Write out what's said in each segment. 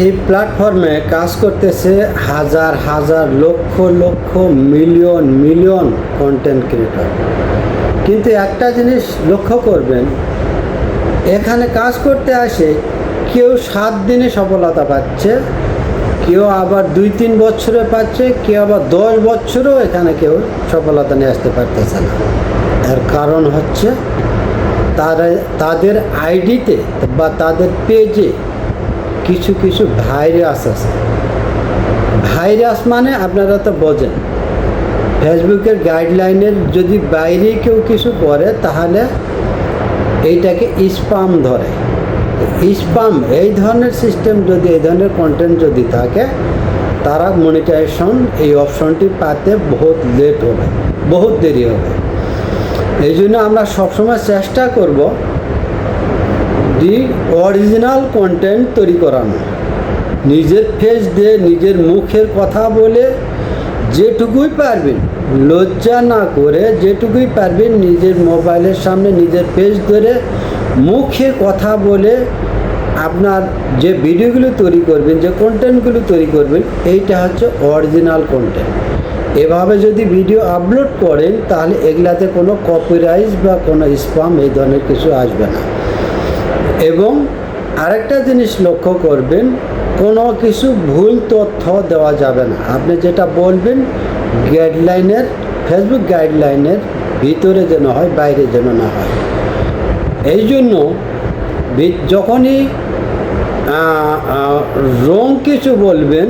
এই প্ল্যাটফর্মে কাজ করতেছে হাজার হাজার lakh lakh million million content creator. কিন্তু একটা জিনিস লক্ষ্য করবেন, এখানে কাজ করতে আসে কেউ 7 দিনে সফলতা পাচ্ছে, কেউ আবার 2-3 বছরে পাচ্ছে, কেউ আবার 10 বছরেও এখানে কেউ সফলতা নিয়ে আসতে পারতেছে না। এর কারণ হচ্ছে তাদের আইডিতে বা তাদের পেজে কিছু কিছু ভাইরাস আছে। ভাইরাস মানে আপনারা তো বোঝেন, ফেসবুকের গাইডলাইনের যদি বাইরে কেউ কিছু করে তাহলে এইটাকে স্প্যাম ধরে। স্প্যাম এই ধরনের সিস্টেম যদি, এই ধরনের কন্টেন্ট যদি থাকে, তারা মনিটাইজেশন এই অপশনটি পাতে বহুত লেট হবে, বহুত দেরি হবে। এই জন্য আমরা সবসময় চেষ্টা করব অরিজিনাল কন্টেন্ট তৈরি করানো, নিজের ফেস দিয়ে নিজের মুখের কথা বলে যেটুকুই পারবেন, লজ্জা না করে যেটুকুই পারবেন নিজের মোবাইলের সামনে নিজের ফেস ধরে মুখে কথা বলে আপনার যে ভিডিওগুলো তৈরি করবেন, যে কন্টেন্টগুলো তৈরি করবেন, এইটা হচ্ছে অরিজিনাল কন্টেন্ট। এভাবে যদি ভিডিও আপলোড করেন তাহলে এগুলাতে কোনো কপিরাইট বা কোনো স্প্যাম এই ধরনের কিছু আসবে না। এবং আরেকটা জিনিস লক্ষ্য করবেন, কোনো কিছু ভুল তথ্য দেওয়া যাবে না। আপনি যেটা বলবেন গাইডলাইনের, ফেসবুক গাইডলাইনের ভিতরে যেন হয়, বাইরে যেন না হয়। এই জন্য যখনই রং কিছু বলবেন,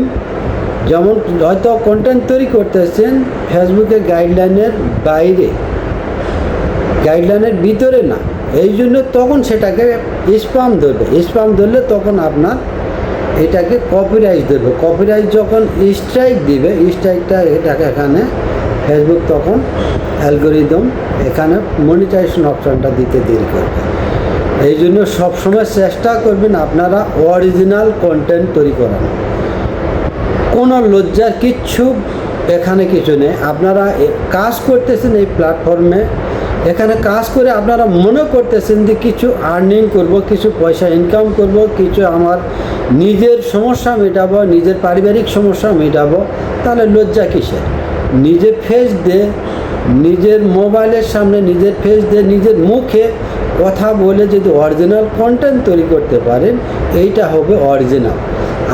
যেমন হয়তো কন্টেন্ট তৈরি করতেছেন ফেসবুকের গাইডলাইনের বাইরে, গাইডলাইনের ভিতরে না, এই জন্য তখন সেটাকে স্প্যাম ধরবে। স্প্যাম ধরলে তখন আপনার এটাকে কপিরাইট দেবে। কপিরাইট যখন স্ট্রাইক দিবে, স্ট্রাইকটা এটাকে এখানে ফেসবুক তখন অ্যালগোরিদম এখানে মনিটাইজেশন অপশনটা দিতে দেরি করবে। এই জন্য সবসময় চেষ্টা করবেন আপনারা অরিজিনাল কন্টেন্ট তৈরি করানো। কোনো লজ্জার কিচ্ছু এখানে কিছু নেই। আপনারা কাজ করতেছেন এই প্ল্যাটফর্মে, এখানে কাজ করে আপনারা মনে করতেছেন যে কিছু আর্নিং করব, কিছু পয়সা ইনকাম করব, কিছু আমার নিজের সমস্যা মেটাবো, নিজের পারিবারিক সমস্যা মেটাবো, তাহলে লজ্জা কিসের? নিজের ফেস দিয়ে, নিজের মোবাইলের সামনে নিজের ফেস দিয়ে নিজের মুখে কথা বলে যদি অরিজিনাল কন্টেন্ট তৈরি করতে পারেন, এইটা হবে অরিজিনাল।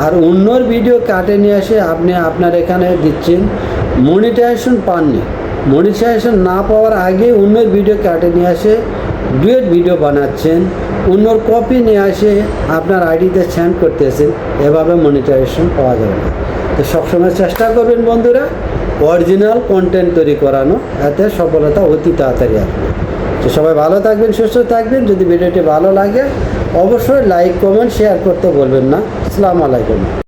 আর অন্যর ভিডিও কাটে নিয়ে এসে আপনি আপনার এখানে দিচ্ছেন, মনিটাইজেশন পাননি, মনিটাইজেশন না পাওয়ার আগে অন্যের ভিডিও কাটে নিয়ে আসে ডুয়েট ভিডিও বানাচ্ছেন, অন্যর কপি নিয়ে আসে আপনার আইডিতে সেন্ড করতেছেন, এভাবে মনিটাইজেশন পাওয়া যাবে না। তো সবসময় চেষ্টা করবেন বন্ধুরা অরিজিনাল কন্টেন্ট তৈরি করানো, এতে সফলতা অতি তাড়াতাড়ি আসবে। তো সবাই ভালো থাকবেন, সুস্থ থাকবেন। যদি ভিডিওটি ভালো লাগে অবশ্যই লাইক, কমেন্ট, শেয়ার করতে বলবেন না। আসসালামু আলাইকুম।